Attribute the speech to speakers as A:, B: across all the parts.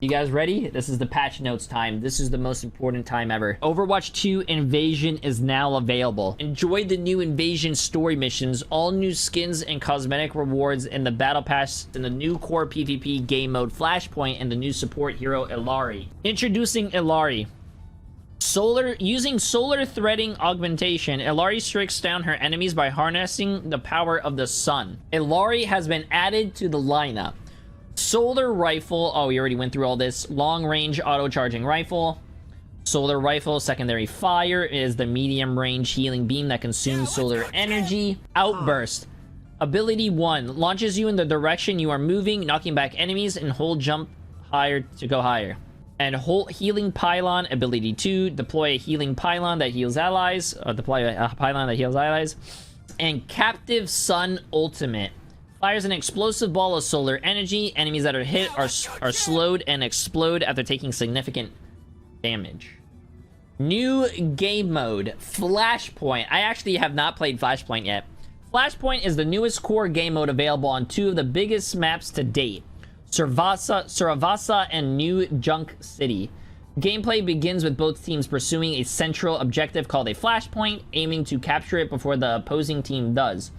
A: You guys ready? This is the patch notes time. This is the most important time ever. Overwatch 2 Invasion is now available. Enjoy the new Invasion story missions, all new skins and cosmetic rewards in the Battle Pass, in the new core PvP game mode Flashpoint, and the new support hero Illari. Introducing Illari. Using solar threading augmentation, Illari strikes down her enemies by harnessing the power of the sun. Illari has been added to the lineup. Solar rifle. Oh, we already went through all this. Long range auto charging rifle. Solar rifle. Secondary fire is the medium range healing beam that consumes solar energy. Outburst. Ability 1. Launches you in the direction you are moving, knocking back enemies, and hold jump higher to go higher. And hold healing pylon. Ability 2. Deploy a healing pylon that heals allies. Deploy a pylon that heals allies. And captive sun ultimate. Fires an explosive ball of solar energy. Enemies that are hit are slowed and explode after taking significant damage. New game mode, Flashpoint. I actually have not played Flashpoint yet. Flashpoint is the newest core game mode available on two of the biggest maps to date, Suravasa and New Junk City. Gameplay begins with both teams pursuing a central objective called a Flashpoint, aiming to capture it before the opposing team does.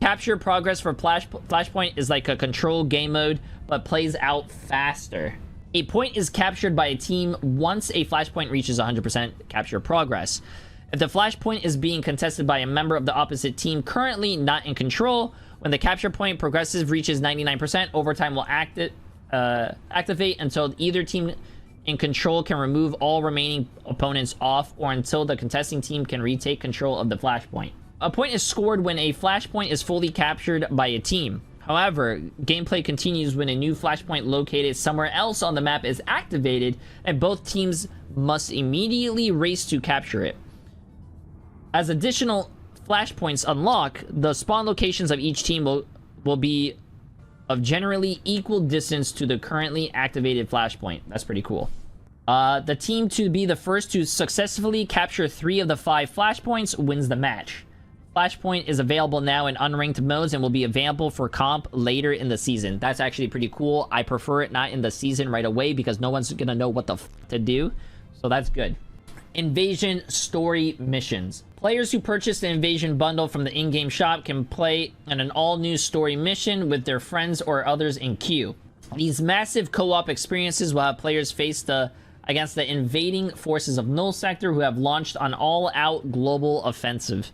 A: Capture progress for Flashpoint is like a control game mode, but plays out faster. A point is captured by a team once a Flashpoint reaches 100% capture progress. If the Flashpoint is being contested by a member of the opposite team currently not in control, when the capture point progressive reaches 99%, overtime will activate until either team in control can remove all remaining opponents off, or until the contesting team can retake control of the Flashpoint. A point is scored when a Flashpoint is fully captured by a team. However, gameplay continues when a new Flashpoint located somewhere else on the map is activated, and both teams must immediately race to capture it. As additional Flashpoints unlock, the spawn locations of each team will be of generally equal distance to the currently activated Flashpoint. That's pretty cool. The team to be the first to successfully capture 3 of the 5 Flashpoints wins the match. Flashpoint is available now in unranked modes and will be available for comp later in the season. That's actually pretty cool. I prefer it not in the season right away because no one's gonna know what the f to do. So that's good. Invasion story missions. Players who purchase the Invasion bundle from the in-game shop can play in an all-new story mission with their friends or others in queue. These massive co-op experiences will have players face against the invading forces of Null Sector, who have launched an all-out global offensive.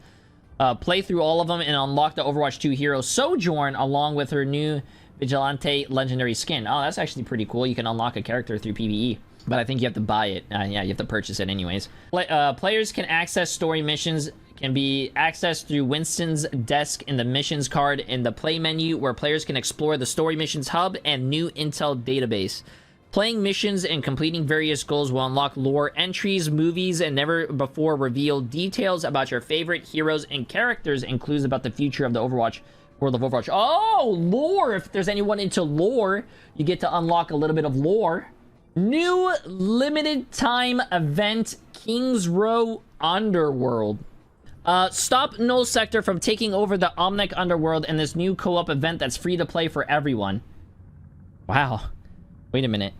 A: Play through all of them and unlock the Overwatch 2 hero Sojourn along with her new Vigilante legendary skin. Oh, that's actually pretty cool. You can unlock a character through PvE, but I think you have to buy it. Yeah, you have to purchase it anyways. Players can access story missions, can be accessed through Winston's desk in the missions card in the play menu, where players can explore the story missions hub and new intel database. Playing missions and completing various goals will unlock lore entries, movies, and never before revealed details about your favorite heroes and characters, and clues about the future of the world of Overwatch. Oh, lore! If there's anyone into lore, you get to unlock a little bit of lore. New limited time event, Kings Row Underworld. Stop Null Sector from taking over the Omnic Underworld in this new co-op event that's free to play for everyone. Wow. Wait a minute.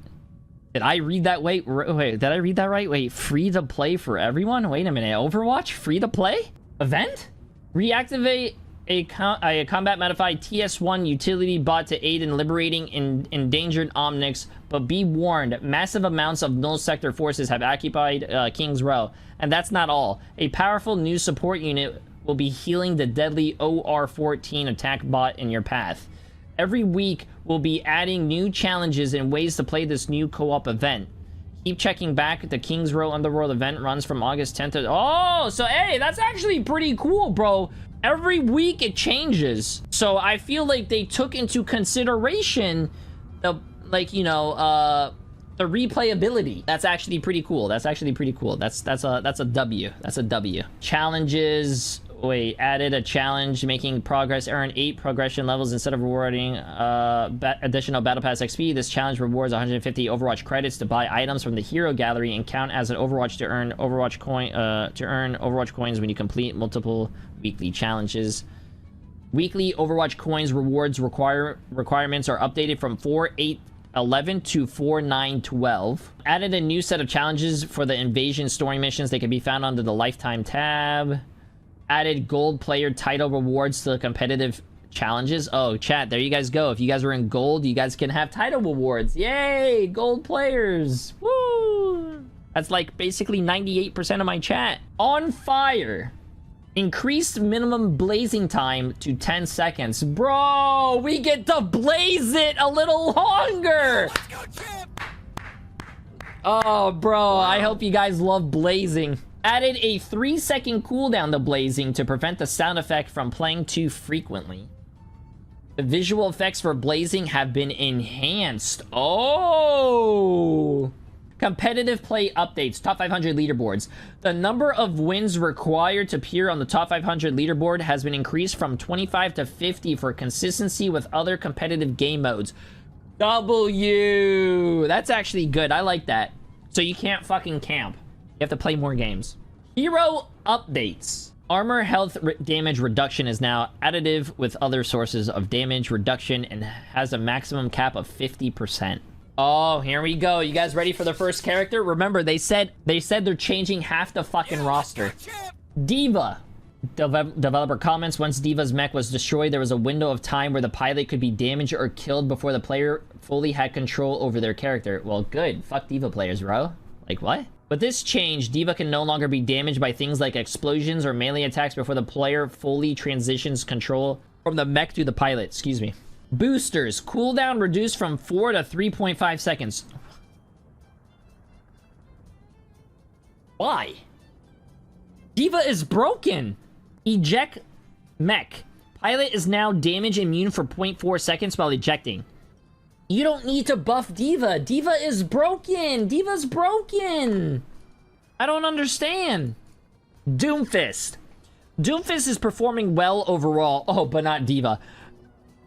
A: Did I read that? Wait, did I read that right? Wait, free to play for everyone? Wait a minute. Overwatch? Free to play? Event? Reactivate a combat modified TS1 utility bot to aid in liberating endangered Omnics, but be warned, massive amounts of Null Sector forces have occupied Kings Row. And that's not all. A powerful new support unit will be healing the deadly OR14 attack bot in your path. Every week, we'll be adding new challenges and ways to play this new co-op event. Keep checking back. The Kings Row Underworld event runs from August 10th to... Oh, so hey, that's actually pretty cool, bro. Every week it changes. So I feel like they took into consideration the, like, you know, the replayability. That's actually pretty cool. That's actually pretty cool. That's a W. That's a W. Challenges... Wait, added a challenge, making progress, earn 8 progression levels instead of rewarding additional Battle Pass XP. This challenge rewards 150 Overwatch credits to buy items from the hero gallery and count as an Overwatch to earn Overwatch coins when you complete multiple weekly challenges. Weekly Overwatch coins rewards requirements are updated from 4 11 to 4, 9, 12. Added a new set of challenges for the invasion story missions. They can be found under the lifetime tab. Added gold player title rewards to the competitive challenges. Oh, chat, there you guys go. If you guys were in gold, you guys can have title rewards. Yay, gold players. Woo! That's like basically 98% of my chat. On fire. Increased minimum blazing time to 10 seconds. Bro, we get to blaze it a little longer. Oh, bro, I hope you guys love blazing. Added a 3-second cooldown to blazing to prevent the sound effect from playing too frequently. The visual effects for blazing have been enhanced. Oh! Competitive play updates. Top 500 leaderboards. The number of wins required to appear on the top 500 leaderboard has been increased from 25 to 50 for consistency with other competitive game modes. W! That's actually good. I like that. So you can't fucking camp. You have to play more games. Hero updates. Armor health damage reduction is now additive with other sources of damage reduction and has a maximum cap of 50%. Oh, here we go. You guys ready for the first character? Remember, they said they're changing half the fucking roster. Diva. Developer comments, once Diva's mech was destroyed, there was a window of time where the pilot could be damaged or killed before the player fully had control over their character. Well, good. Fuck Diva players, bro. Like, what? But this change, Diva can no longer be damaged by things like explosions or melee attacks before the player fully transitions control from the mech to the pilot. Excuse me. Boosters. Cooldown reduced from 4 to 3.5 seconds. Why? Diva is broken. Eject mech. Pilot is now damage immune for 0.4 seconds while ejecting. You don't need to buff Diva. Diva is broken. Diva's broken. I don't understand. Doomfist. Doomfist is performing well overall. Oh, but not Diva.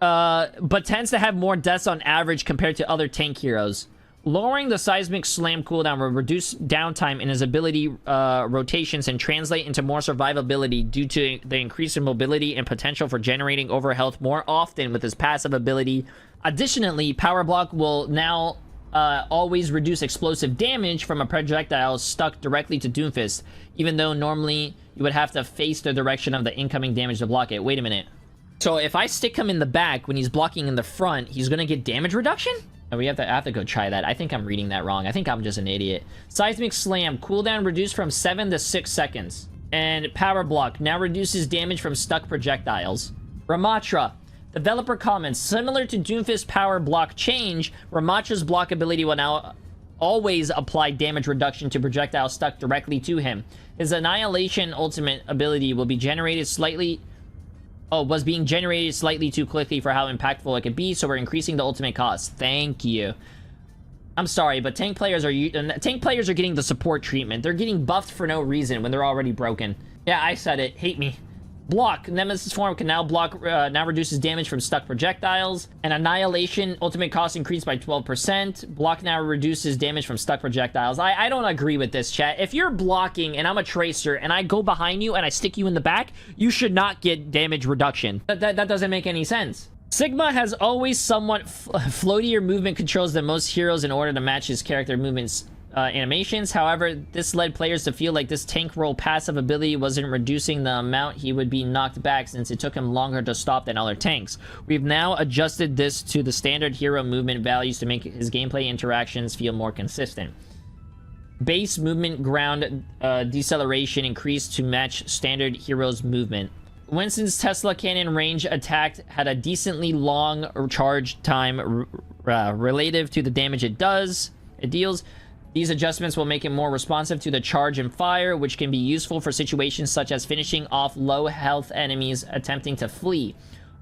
A: But tends to have more deaths on average compared to other tank heroes. Lowering the seismic slam cooldown will reduce downtime in his ability rotations and translate into more survivability due to the increase in mobility and potential for generating overhealth more often with his passive ability. Additionally, Power Block will now always reduce explosive damage from a projectile stuck directly to Doomfist, even though normally you would have to face the direction of the incoming damage to block it. Wait a minute. So if I stick him in the back when he's blocking in the front, he's gonna get damage reduction? I have to go try that. I think I'm reading that wrong. I think I'm just an idiot. Seismic Slam. Cooldown reduced from 7 to 6 seconds. And Power Block now reduces damage from stuck projectiles. Ramatra. Developer comments, similar to Doomfist's Power Block change, Ramatra's block ability will now always apply damage reduction to projectiles stuck directly to him. His Annihilation ultimate ability will be generated slightly... was being generated slightly too quickly for how impactful it could be, so we're increasing the ultimate cost. Thank you. I'm sorry, but tank players are getting the support treatment. They're getting buffed for no reason when they're already broken. Yeah, I said it. Hate me. Block. Nemesis form can now block, now reduces damage from stuck projectiles. And Annihilation, ultimate cost increased by 12%. Block now reduces damage from stuck projectiles. I don't agree with this, chat. If you're blocking and I'm a tracer and I go behind you and I stick you in the back, you should not get damage reduction. That doesn't make any sense. Sigma has always somewhat floatier movement controls than most heroes in order to match his character movements animations. However, this led players to feel like this tank role passive ability wasn't reducing the amount he would be knocked back since it took him longer to stop than other tanks. We've now adjusted this to the standard hero movement values to make his gameplay interactions feel more consistent. Base movement ground deceleration increased to match standard hero's movement. Winston's Tesla cannon range attack had a decently long charge time relative to the damage it deals. These adjustments will make it more responsive to the charge and fire, which can be useful for situations such as finishing off low health enemies attempting to flee,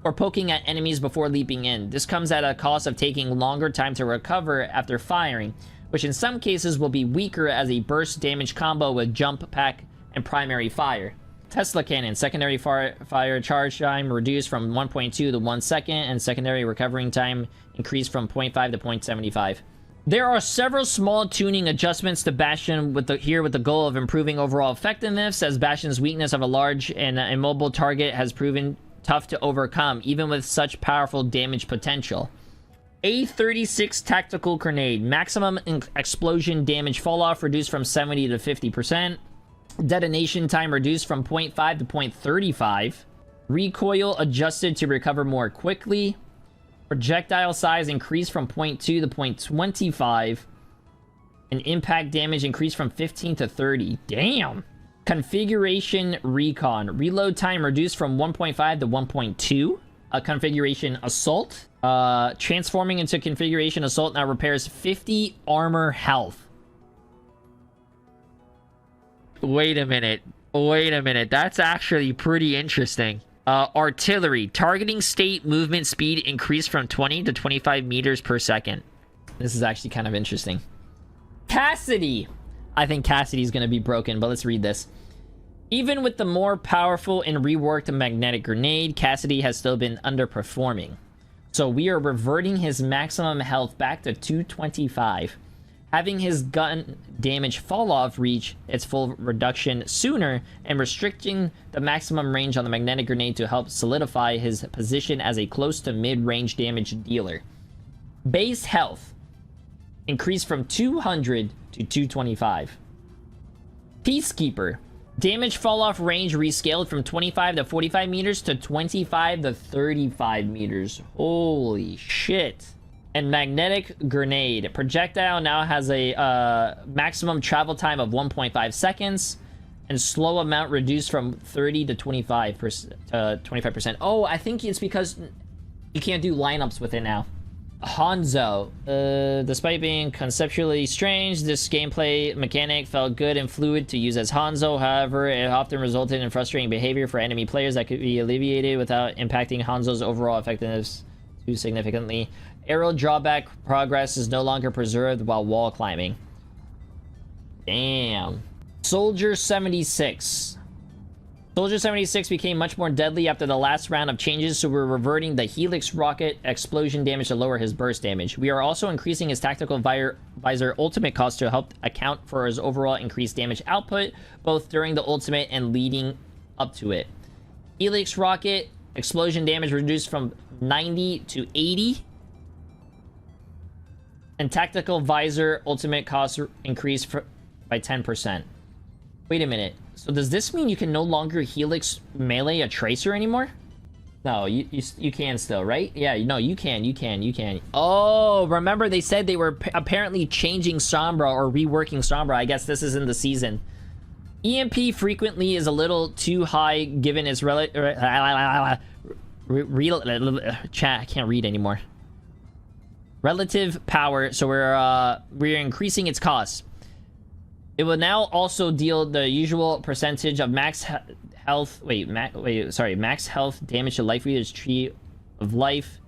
A: or poking at enemies before leaping in. This comes at a cost of taking longer time to recover after firing, which in some cases will be weaker as a burst damage combo with jump pack and primary fire. Tesla cannon, secondary fire charge time reduced from 1.2 to 1 second, and secondary recovering time increased from 0.5 to 0.75. There are several small tuning adjustments to Bastion with the goal of improving overall effectiveness, as Bastion's weakness of a large and immobile target has proven tough to overcome, even with such powerful damage potential. A36 tactical grenade. Maximum explosion damage fall off reduced from 70 to 50%. Detonation time reduced from 0.5 to 0.35. Recoil adjusted to recover more quickly. Projectile size increased from 0.2 to 0.25. And impact damage increased from 15 to 30. Damn. Configuration recon. Reload time reduced from 1.5 to 1.2. Configuration assault. Transforming into configuration assault now repairs 50 armor health. Wait a minute. That's actually pretty interesting. Artillery. Targeting state movement speed increased from 20 to 25 meters per second. This is actually kind of interesting. Cassidy. I think Cassidy's going to be broken, but let's read this. Even with the more powerful and reworked magnetic grenade, Cassidy has still been underperforming. So we are reverting his maximum health back to 225. Having his gun damage fall off reach its full reduction sooner, and restricting the maximum range on the magnetic grenade to help solidify his position as a close to mid-range damage dealer. Base health increased from 200 to 225. Peacekeeper. Damage fall off range rescaled from 25 to 45 meters to 25 to 35 meters. Holy shit. And magnetic grenade. Projectile now has a maximum travel time of 1.5 seconds. And slow amount reduced from 30 to 25%. Oh, I think it's because you can't do lineups with it now. Hanzo. Despite being conceptually strange, this gameplay mechanic felt good and fluid to use as Hanzo. However, it often resulted in frustrating behavior for enemy players that could be alleviated without impacting Hanzo's overall effectiveness too significantly. Arrow drawback progress is no longer preserved while wall climbing. Damn. Soldier 76. Soldier 76 became much more deadly after the last round of changes, so we're reverting the Helix rocket explosion damage to lower his burst damage. We are also increasing his tactical visor ultimate cost to help account for his overall increased damage output, both during the ultimate and leading up to it. Helix rocket explosion damage reduced from 90 to 80. And tactical visor ultimate cost increased by 10%. Wait a minute. So does this mean you can no longer Helix melee a Tracer anymore? No, you can still, right? Yeah, no, you can. Oh, remember they said they were apparently changing Sombra or reworking Sombra. I guess this is in the season. EMP frequently is a little too high given its chat, I can't read anymore. Relative power, so we're increasing its cost. It will now also deal the usual percentage of max health. Max health damage to Lifeweaver's Tree of Life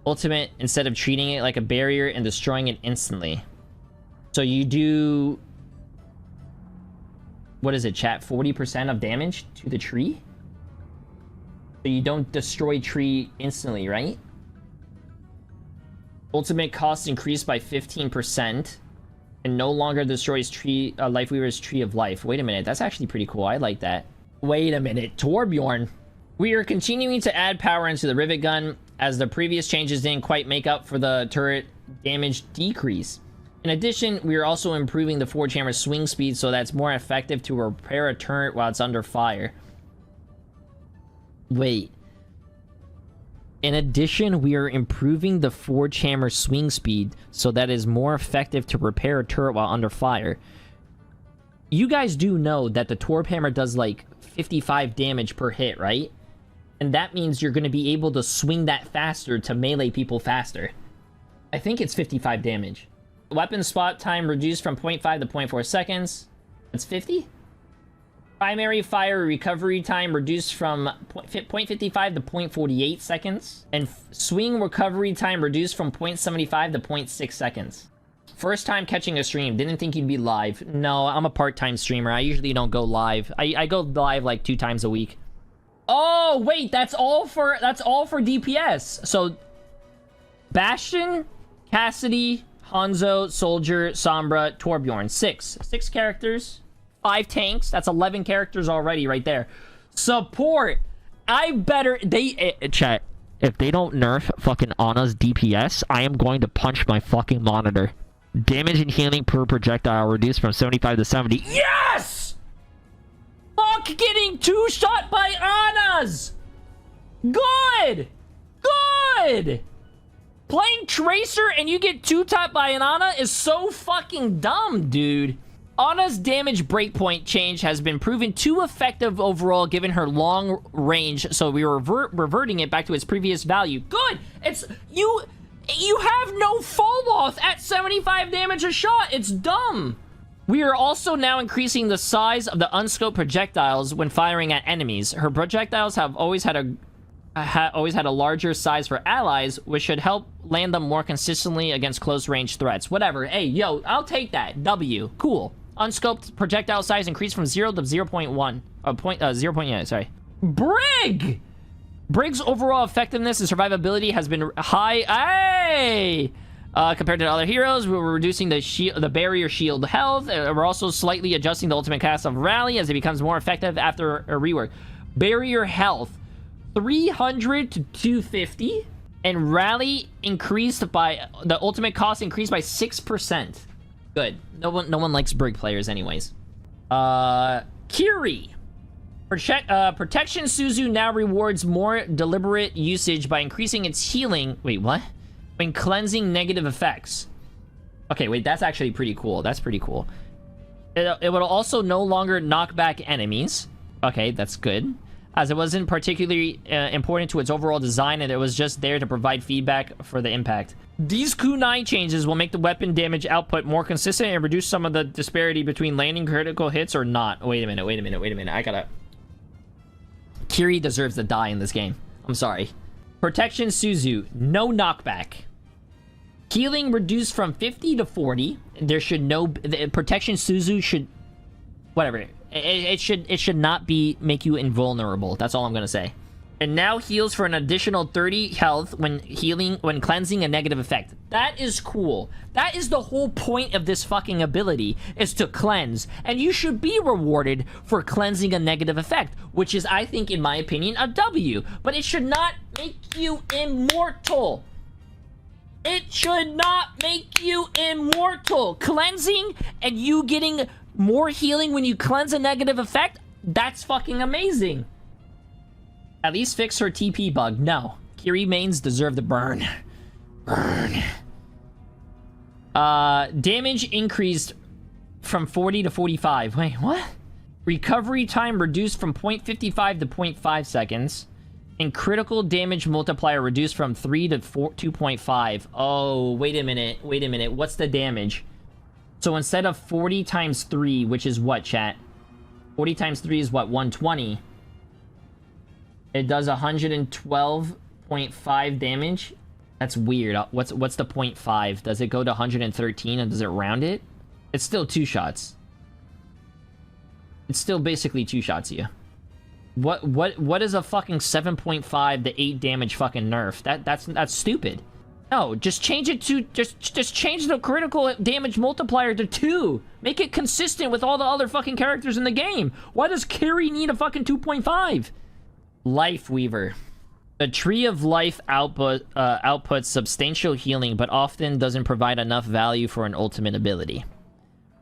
A: ultimate instead of treating it like a barrier and destroying it instantly. So you do, what is it, chat? 40% of damage to the tree? So you don't destroy tree instantly, right? Ultimate cost increased by 15%. And no longer destroys Lifeweaver's Tree of Life. Wait a minute, that's actually pretty cool. I like that. Wait a minute, Torbjorn. We are continuing to add power into the rivet gun, as the previous changes didn't quite make up for the turret damage decrease. In addition, we are also improving the forge hammer swing speed so that's more effective to repair a turret while it's under fire. Wait. In addition, we are improving the forge hammer swing speed so that it is more effective to repair a turret while under fire. You guys do know that the Torb hammer does like 55 damage per hit, right? And that means you're going to be able to swing that faster to melee people faster. I think it's 55 damage. Weapon spot time reduced from 0.5 to 0.4 seconds. That's 50? Primary fire recovery time reduced from 0.55 to 0.48 seconds. And swing recovery time reduced from 0.75 to 0.6 seconds. First time catching a stream. Didn't think you'd be live. No, I'm a part-time streamer. I usually don't go live. I go live like 2 times a week. Oh, wait, that's all for DPS. So, Bastion, Cassidy, Hanzo, Soldier, Sombra, Torbjorn. 6 characters. 5 tanks. That's 11 characters already right there. Support. Chat. If they don't nerf fucking Ana's DPS, I am going to punch my fucking monitor. Damage and healing per projectile reduced from 75 to 70. Yes! Fuck getting two-shot by Ana's! Good! Good! Playing Tracer and you get two-top by an Ana is so fucking dumb, dude. Ana's damage breakpoint change has been proven too effective overall given her long range, so we are reverting it back to its previous value. Good! It's... You have no fall off at 75 damage a shot. It's dumb. We are also now increasing the size of the unscoped projectiles when firing at enemies. Her projectiles have always had a larger size for allies, which should help land them more consistently against close-range threats. Whatever. Hey, yo, I'll take that. W. Cool. Unscoped projectile size increased from 0 to 0.1. 0. Yeah, sorry. Brig! Brig's overall effectiveness and survivability has been high. Hey! Compared to other heroes, we were reducing the barrier shield health. We're also slightly adjusting the ultimate cast of Rally as it becomes more effective after a rework. Barrier health 300 to 250, and Rally increased by the ultimate cost increased by 6%. Good. No one likes Brig players, anyways. Kiri. Protection Suzu now rewards more deliberate usage by increasing its healing. Wait, what? When cleansing negative effects. Okay, wait, that's actually pretty cool. That's pretty cool. It will also no longer knock back enemies. Okay, that's good. As it wasn't particularly important to its overall design, and it was just there to provide feedback for the impact. These kunai changes will make the weapon damage output more consistent and reduce some of the disparity between landing critical hits or not. Wait a minute. I gotta... Kiri deserves to die in this game. I'm sorry. Protection Suzu, no knockback. Healing reduced from 50 to 40. There should no... Protection Suzu should... Whatever. It should not make you invulnerable. That's all I'm gonna say. And now heals for an additional 30 health when cleansing a negative effect. That is cool. That is the whole point of this fucking ability, is to cleanse. And you should be rewarded for cleansing a negative effect, which is, I think, in my opinion, a W. But it should not make you immortal. It should not make you immortal. Cleansing and you getting more healing when you cleanse a negative effect, that's fucking amazing. At least fix her TP bug. No. Kiri mains deserve the burn. Burn. Damage increased from 40 to 45. Wait, what? Recovery time reduced from 0.55 to 0.5 seconds. And critical damage multiplier reduced from 3 to 2.5. Oh, wait a minute. What's the damage? So instead of 40 times 3, which is what, chat? 40 times 3 is what? 120. It does 112.5 damage. That's weird. What's the 0.5? Does it go to 113 and does it round it? It's still 2 shots. It's still basically 2 shots here. What is a fucking 7.5 to 8 damage fucking nerf? That's stupid. No, just change it to just change the critical damage multiplier to 2. Make it consistent with all the other fucking characters in the game. Why does Kiri need a fucking 2.5? Lifeweaver. The Tree of Life outputs substantial healing, but often doesn't provide enough value for an ultimate ability.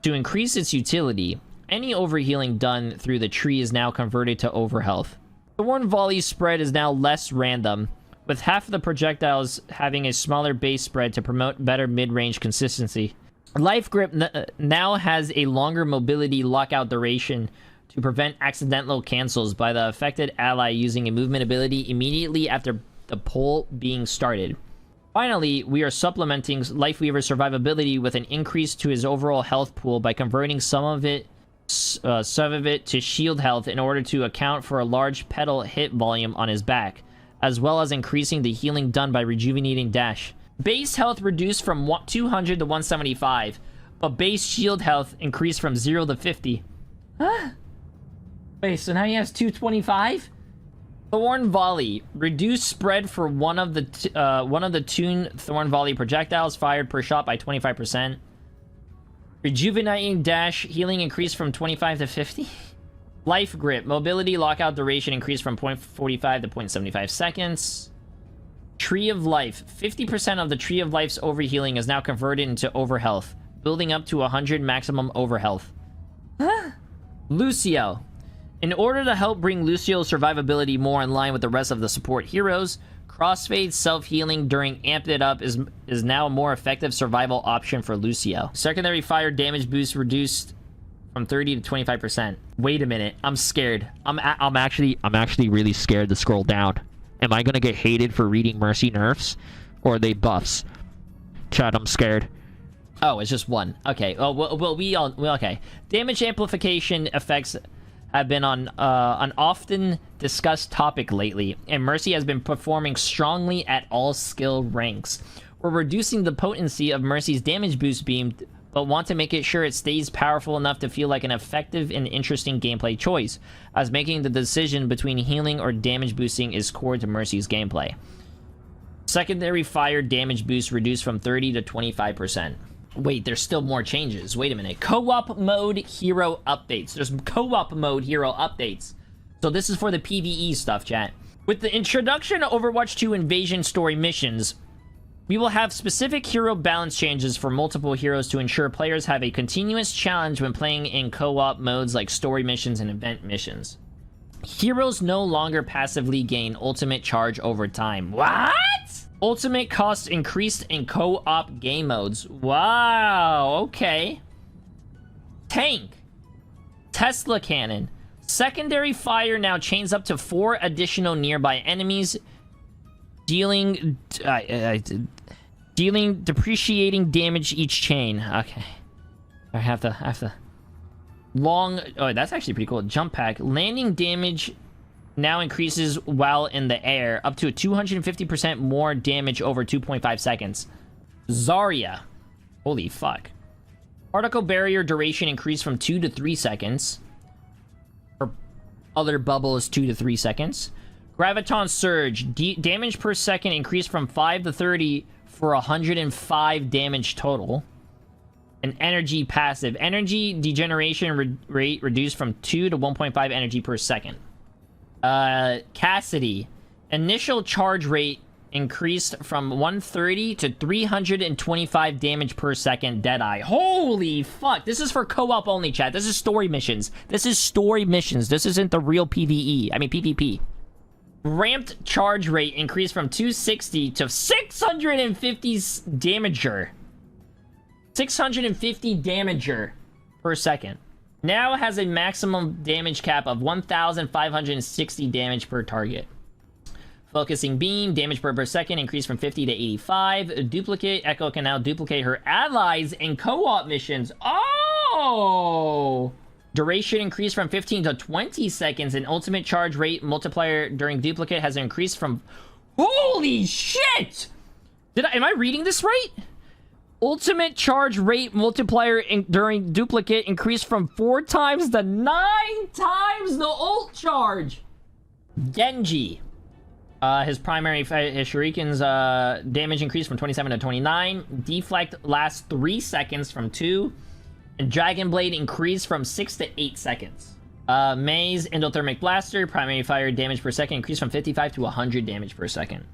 A: To increase its utility, any overhealing done through the tree is now converted to overhealth. Thorn Volley spread is now less random, with half of the projectiles having a smaller base spread to promote better mid-range consistency. Life Grip now has a longer mobility lockout duration to prevent accidental cancels by the affected ally using a movement ability immediately after the pull being started. Finally, we are supplementing Lifeweaver's survivability with an increase to his overall health pool by converting some of it to shield health in order to account for a large pedal hit volume on his back, as well as increasing the healing done by rejuvenating dash. Base health reduced from 200 to 175, but base shield health increased from 0 to 50. Huh? Wait, so now he has 225? Thorn Volley. Reduced spread for one of the tuned Thorn Volley projectiles fired per shot by 25%. Rejuvenating dash. Healing increased from 25 to 50. Life Grip. Mobility lockout duration increased from 0.45 to 0.75 seconds. Tree of Life. 50% of the Tree of Life's overhealing is now converted into overhealth, building up to 100 maximum overhealth. Lucio. In order to help bring Lucio's survivability more in line with the rest of the support heroes, Crossfade self-healing during Amped It Up is now a more effective survival option for Lucio. Secondary fire damage boost reduced from 30 to 25%. Wait a minute, I'm scared. I'm actually really scared to scroll down. Am I gonna get hated for reading Mercy nerfs, or are they buffs? Chat, I'm scared. Oh, it's just one. Okay. Oh, well, okay. Damage amplification effects have been on an often discussed topic lately, and Mercy has been performing strongly at all skill ranks. We're reducing the potency of Mercy's damage boost beam, but want to make it sure it stays powerful enough to feel like an effective and interesting gameplay choice, as making the decision between healing or damage boosting is core to Mercy's gameplay. Secondary fire damage boost reduced from 30 to 25%. Wait, there's still more changes. Wait a minute. Co-op mode hero updates. There's co-op mode hero updates. So this is for the PvE stuff, chat. With the introduction of Overwatch 2 Invasion story missions, we will have specific hero balance changes for multiple heroes to ensure players have a continuous challenge when playing in co-op modes like story missions and event missions. Heroes no longer passively gain ultimate charge over time. What? Ultimate costs increased in co-op game modes. Wow, okay. Tank. Tesla cannon. Secondary fire now chains up to 4 additional nearby enemies, dealing depreciating damage each chain. Okay. I have to. Long... Oh, that's actually pretty cool. Jump pack. Landing damage now increases while in the air, up to 250% more damage over 2.5 seconds. Zarya. Holy fuck. Particle barrier duration increased from 2 to 3 seconds. Her other bubble is 2 to 3 seconds. Graviton surge. Damage per second increased from 5 to 30 for 105 damage total. An energy passive. Energy degeneration rate reduced from 2 to 1.5 energy per second. Cassidy. Initial charge rate increased from 130 to 325 damage per second. Deadeye. Holy fuck. This is for co-op only, chat. This is story missions. This is story missions. This isn't the real PvE. I mean, PvP. Ramped charge rate increased from 260 to 650 damager. 650 damager per second. Now has a maximum damage cap of 1,560 damage per target. Focusing beam, damage per second increased from 50 to 85. Duplicate, Echo can now duplicate her allies in co-op missions. Oh! Duration increased from 15 to 20 seconds, and ultimate charge rate multiplier during duplicate has increased from... Holy shit! Am I reading this right? Ultimate charge rate multiplier during duplicate increased from 4 times to 9 times the ult charge. Genji. His primary his shuriken's damage increased from 27 to 29. Deflect lasts 3 seconds from 2. And Dragon Blade increased from 6 to 8 seconds. Mei's endothermic blaster, primary fire damage per second increased from 55 to 100 damage per second.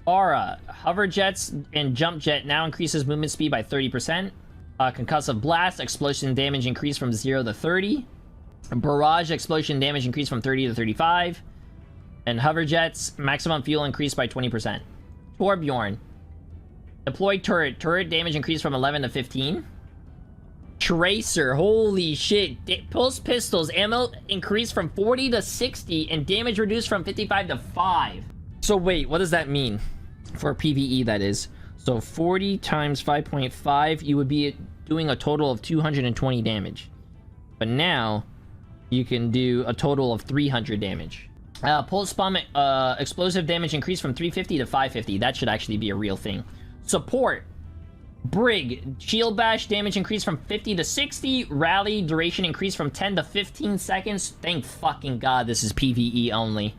A: Aura, hover jets and jump jet now increases movement speed by 30%. Concussive blast, explosion damage increased from 0 to 30. Barrage explosion damage increased from 30 to 35. And hover jets, maximum fuel increased by 20%. Torbjorn. Deployed turret. Turret damage increased from 11 to 15. Tracer, holy shit. Pulse pistols, ammo increased from 40 to 60 and damage reduced from 55 to 5. So wait, what does that mean? For PvE, that is. So 40 times 5.5, you would be doing a total of 220 damage. But now, you can do a total of 300 damage. Pulse bomb explosive damage increased from 350 to 550. That should actually be a real thing. Support. Brig. Shield bash damage increased from 50 to 60. Rally duration increased from 10 to 15 seconds. Thank fucking god this is PvE only.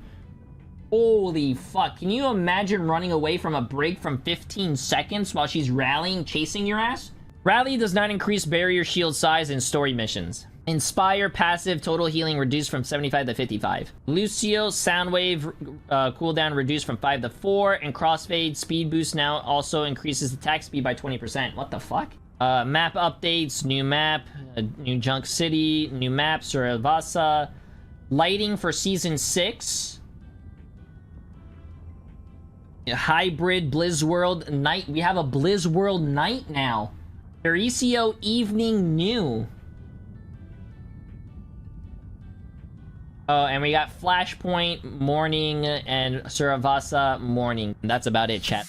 A: Holy fuck. Can you imagine running away from a Brig from 15 seconds while she's rallying, chasing your ass? Rally does not increase barrier shield size in story missions. Inspire passive total healing reduced from 75 to 55. Lucio Soundwave cooldown reduced from 5 to 4. And Crossfade speed boost now also increases attack speed by 20%. What the fuck? Map updates, new map, new Junk City, new map, Suravasa. Lighting for Season 6. Hybrid Blizzworld Night. We have a Blizzworld Night now. Kiriko Evening New. Oh, and we got Flashpoint Morning and Suravasa Morning. That's about it, chat.